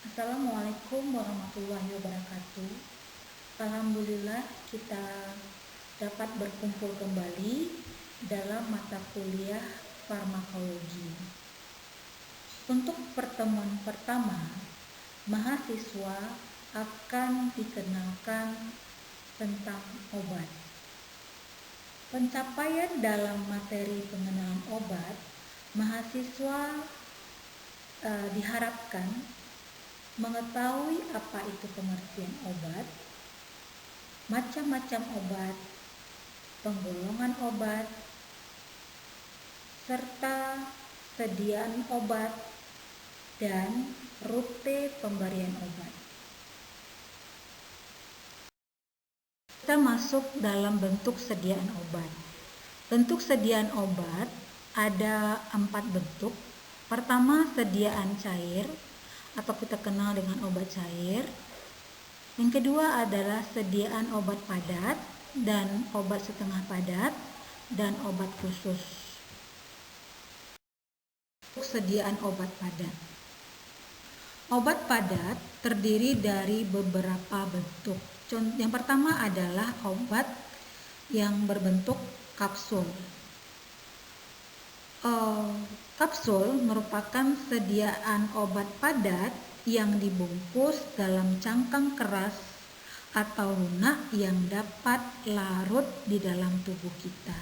Assalamualaikum warahmatullahi wabarakatuh. Alhamdulillah kita dapat berkumpul kembali dalam mata kuliah farmakologi. Untuk pertemuan pertama, mahasiswa akan dikenalkan tentang obat. Pencapaian dalam materi pengenalan obat, mahasiswa diharapkan mengetahui apa itu pengertian obat, macam-macam obat, penggolongan obat, serta sediaan obat dan rute pemberian obat. Kita masuk dalam bentuk sediaan obat. Bentuk sediaan obat ada 4 bentuk. Pertama, sediaan cair atau kita kenal dengan obat cair. Yang kedua adalah sediaan obat padat dan obat setengah padat dan obat khusus. Sediaan obat padat. Obat padat terdiri dari beberapa bentuk. Yang pertama adalah obat yang berbentuk kapsul. Kapsul merupakan sediaan obat padat yang dibungkus dalam cangkang keras atau lunak yang dapat larut di dalam tubuh kita.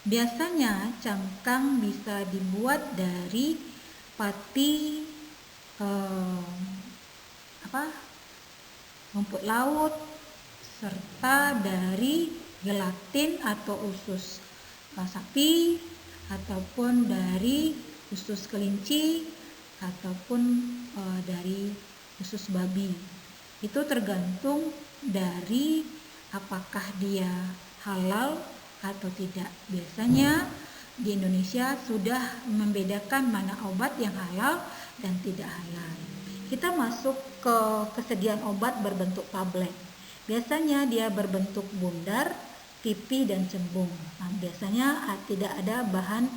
Biasanya cangkang bisa dibuat dari pati rumput laut serta dari gelatin atau usus sapi ataupun dari usus kelinci ataupun dari usus babi. Itu tergantung dari apakah dia halal atau tidak. Biasanya di Indonesia sudah membedakan mana obat yang halal dan tidak halal. Kita masuk ke kesediaan obat berbentuk tablet. Biasanya dia berbentuk bundar, pipi dan cembung. Nah, biasanya tidak ada bahan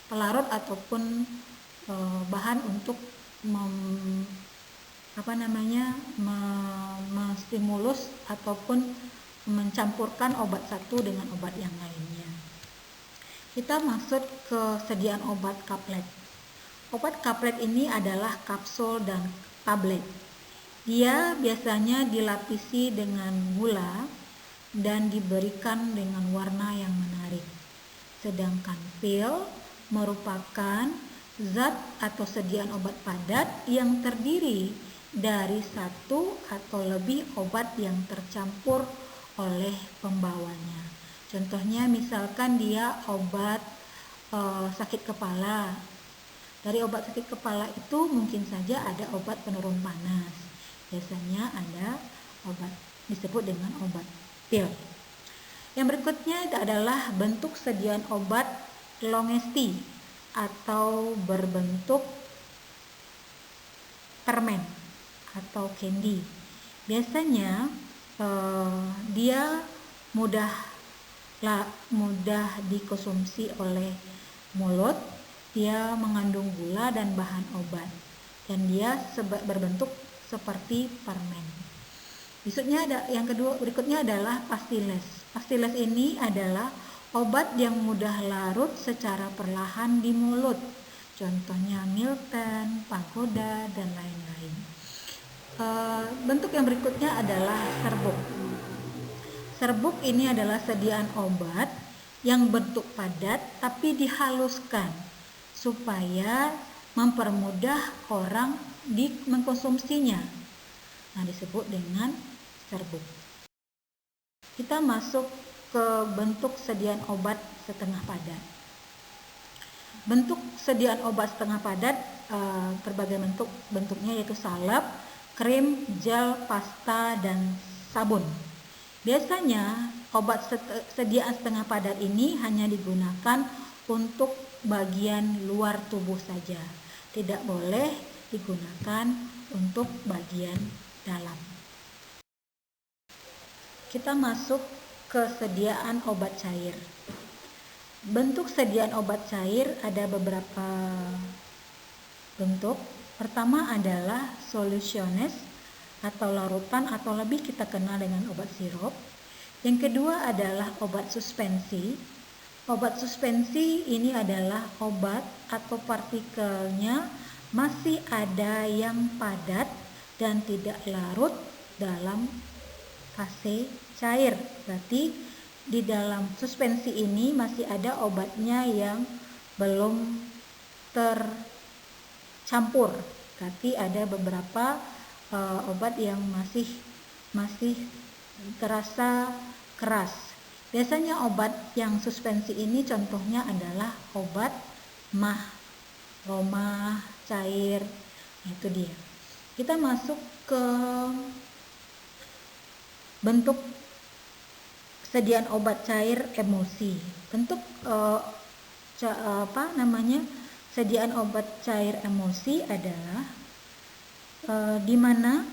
pelarut ataupun bahan untuk menstimulus ataupun mencampurkan obat satu dengan obat yang lainnya. Kita masuk ke sediaan obat kaplet. Obat kaplet ini adalah kapsul dan tablet. Dia biasanya dilapisi dengan gula dan diberikan dengan warna yang menarik. Sedangkan pil merupakan zat atau sediaan obat padat yang terdiri dari satu atau lebih obat yang tercampur oleh pembawanya. Contohnya misalkan dia obat sakit kepala. Dari obat sakit kepala itu mungkin saja ada obat penurun panas. Biasanya ada obat disebut dengan obat pil. Yang berikutnya adalah bentuk sediaan obat longesti atau berbentuk permen atau candy. Biasanya dia mudah dikonsumsi oleh mulut. Dia mengandung gula dan bahan obat dan dia berbentuk seperti permen. Berikutnya adalah pastiles. Pastiles ini adalah obat yang mudah larut secara perlahan di mulut. Contohnya Milten, Pagoda dan lain-lain. Bentuk yang berikutnya adalah serbuk. Serbuk ini adalah sediaan obat yang bentuk padat tapi dihaluskan supaya mempermudah orang mengkonsumsinya. Nah, disebut dengan serbuk. Kita masuk ke bentuk sediaan obat setengah padat. Bentuk sediaan obat setengah padat berbagai bentuknya yaitu salep, krim, gel, pasta, dan sabun. Biasanya obat sediaan setengah padat ini hanya digunakan untuk bagian luar tubuh saja. Tidak boleh digunakan untuk bagian dalam. Kita masuk ke sediaan obat cair. Bentuk sediaan obat cair ada beberapa bentuk. Pertama adalah solusiones atau larutan atau lebih kita kenal dengan obat sirup. Yang kedua adalah obat suspensi. Obat suspensi ini adalah obat atau partikelnya masih ada yang padat dan tidak larut dalam fase cair. Berarti di dalam suspensi ini masih ada obatnya yang belum tercampur. Berarti ada beberapa obat yang masih terasa keras. Biasanya obat yang suspensi ini contohnya adalah obat mah, roma, cair. Itu dia. Kita masuk ke bentuk sediaan obat cair emulsi. Bentuk sediaan obat cair emulsi adalah di mana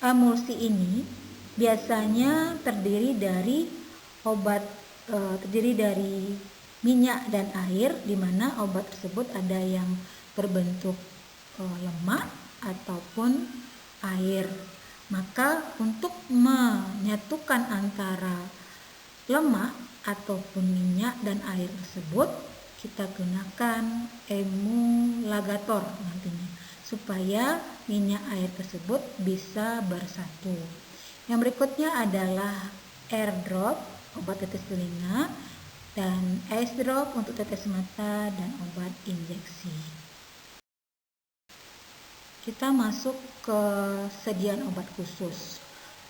emulsi ini biasanya terdiri dari minyak dan air, di mana obat tersebut ada yang berbentuk lemak ataupun air. Maka untuk menyatukan antara lemak ataupun minyak dan air tersebut, kita gunakan emulgator nantinya supaya minyak air tersebut bisa bersatu. Yang berikutnya adalah airdrop, obat tetes telinga, dan ice drop untuk tetes mata, dan obat injeksi. Kita masuk ke sediaan obat khusus.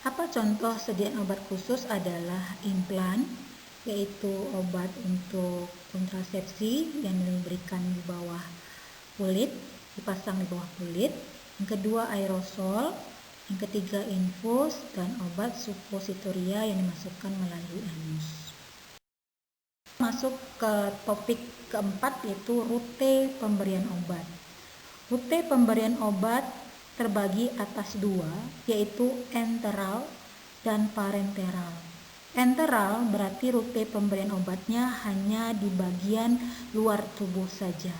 Apa contoh sediaan obat khusus adalah implan, yaitu obat untuk kontrasepsi yang diberikan di bawah kulit, dipasang di bawah kulit. Yang kedua aerosol, yang ketiga infus, dan obat suppositoria yang dimasukkan melalui anus. Masuk ke topik keempat, yaitu rute pemberian obat. Rute pemberian obat terbagi atas dua, yaitu enteral dan parenteral. Enteral berarti rute pemberian obatnya hanya di bagian luar tubuh saja.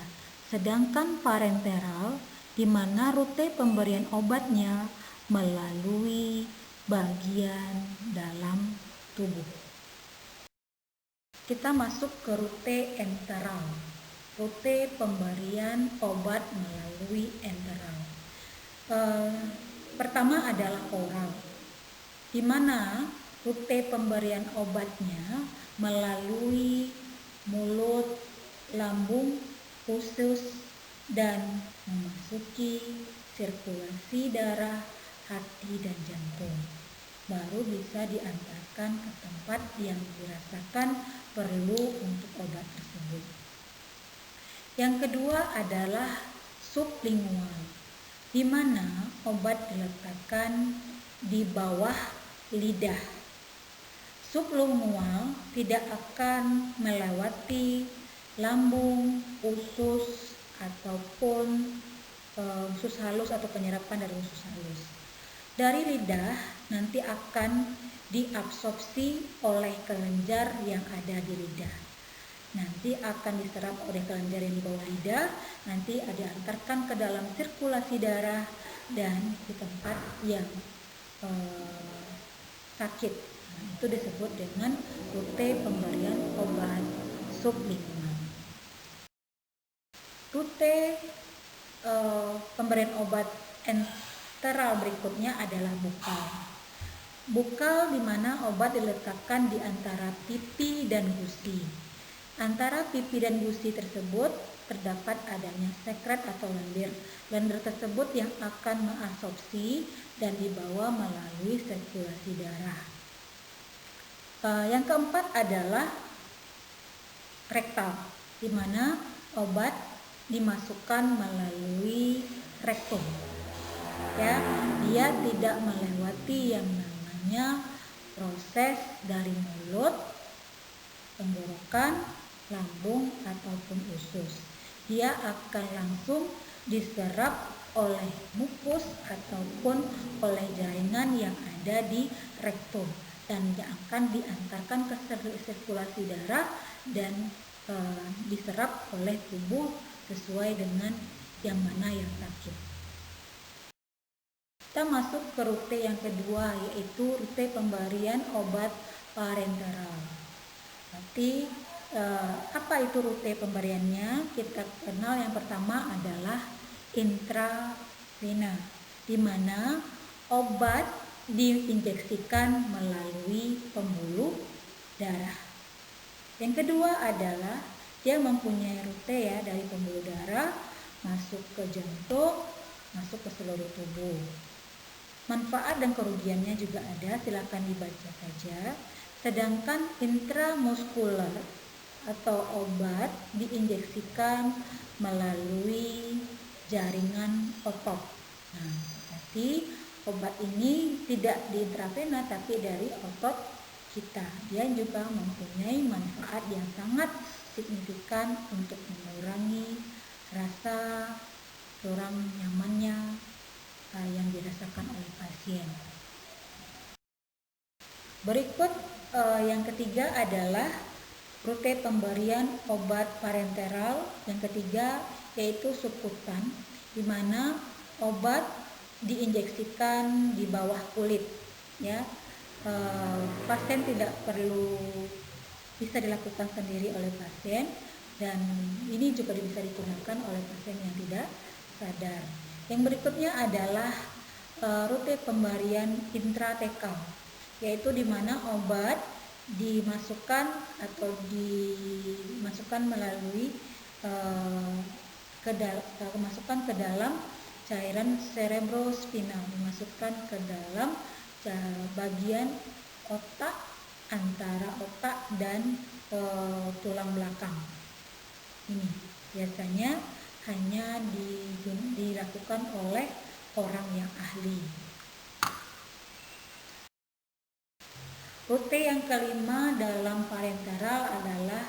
Sedangkan parenteral di mana rute pemberian obatnya melalui bagian dalam tubuh. Kita masuk ke rute enteral. Rute pemberian obat melalui enteral. Pertama adalah oral, di mana rute pemberian obatnya melalui mulut, lambung, usus, dan memasuki sirkulasi darah, hati, dan jantung. Baru bisa diantarkan ke tempat yang dirasakan perlu untuk obat tersebut. Yang kedua adalah sublingual, di mana obat diletakkan di bawah lidah. Sublingual tidak akan melewati lambung, usus, ataupun usus halus atau penyerapan dari usus halus. Dari lidah nanti akan diabsorpsi oleh kelenjar yang ada di lidah. Nanti akan diserap oleh kelenjar yang di bawah lidah, nanti diantarkan ke dalam sirkulasi darah dan di tempat yang sakit. Nah, itu disebut dengan rute pemberian obat sublingual. Rute pemberian obat enteral berikutnya adalah bukal. Bukal di mana obat diletakkan di antara pipi dan gusi. Antara pipi dan gusi tersebut terdapat adanya sekret atau lendir. Lendir tersebut yang akan mengabsorpsi dan dibawa melalui sirkulasi darah. Yang keempat adalah rektal, di mana obat dimasukkan melalui rektum. Ya, dia tidak melewati yang namanya proses dari mulut, tenggorokan, lambung, ataupun usus. Dia akan langsung diserap oleh mukus ataupun oleh jaringan yang ada di rektum dan akan diantarkan ke sirkulasi darah dan diserap oleh tubuh sesuai dengan yang mana yang sakit. Kita masuk ke rute yang kedua, yaitu rute pemberian obat parenteral. Berarti apa itu rute pemberiannya? Kita kenal yang pertama adalah intravena, di mana obat diinjeksikan melalui pembuluh darah. Yang kedua adalah dia mempunyai rute dari pembuluh darah masuk ke jantung, masuk ke seluruh tubuh. Manfaat dan kerugiannya juga ada, silakan dibaca saja. Sedangkan intramuskuler atau obat diinjeksikan melalui jaringan otot. Nah, berarti obat ini tidak di intravena tapi dari otot kita. Dia juga mempunyai manfaat yang sangat signifikan untuk mengurangi rasa kurang nyamannya yang dirasakan oleh pasien. Berikut yang ketiga adalah rute pemberian obat parenteral. Yang ketiga yaitu subkutan, di mana obat diinjeksikan di bawah kulit. Pasien tidak perlu, bisa dilakukan sendiri oleh pasien, dan ini juga bisa digunakan oleh pasien yang tidak sadar. Yang berikutnya adalah rute pemberian intratekal, yaitu di mana obat dimasukkan melalui kemasukan ke dalam cairan cerebrospinal, dimasukkan ke dalam bagian otak, antara otak dan tulang belakang. Ini biasanya hanya dilakukan oleh orang yang ahli. Rute yang kelima dalam parenteral adalah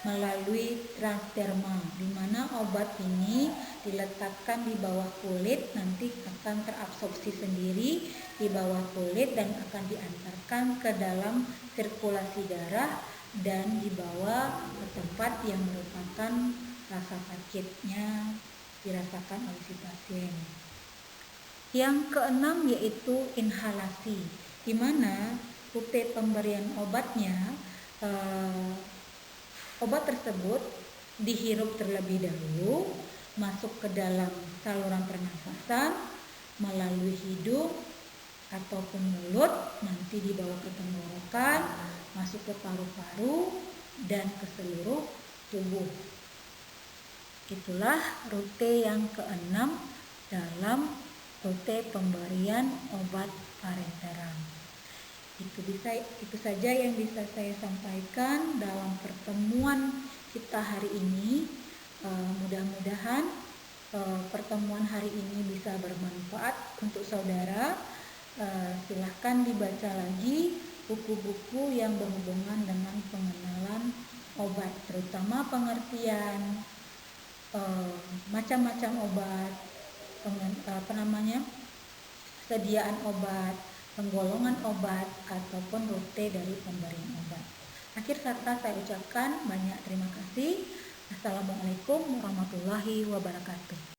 melalui transdermal, di mana obat ini diletakkan di bawah kulit, nanti akan terabsorpsi sendiri di bawah kulit dan akan diantarkan ke dalam sirkulasi darah dan dibawa ke tempat yang merupakan rasa sakitnya dirasakan oleh si pasien. Yang keenam yaitu inhalasi, di mana rute pemberian obatnya, obat tersebut dihirup terlebih dahulu, masuk ke dalam saluran pernafasan melalui hidung ataupun mulut, nanti dibawa ke tenggorokan, masuk ke paru-paru dan ke seluruh tubuh. Itulah rute yang keenam dalam rute pemberian obat parenteral. Itu saja yang bisa saya sampaikan dalam pertemuan kita hari ini. Mudah-mudahan pertemuan hari ini bisa bermanfaat untuk saudara. Silahkan dibaca lagi buku-buku yang berhubungan dengan pengenalan obat, terutama pengertian macam-macam obat, sediaan obat, penggolongan obat, ataupun rute dari pemberian obat. Akhir kata saya ucapkan banyak terima kasih. Assalamualaikum warahmatullahi wabarakatuh.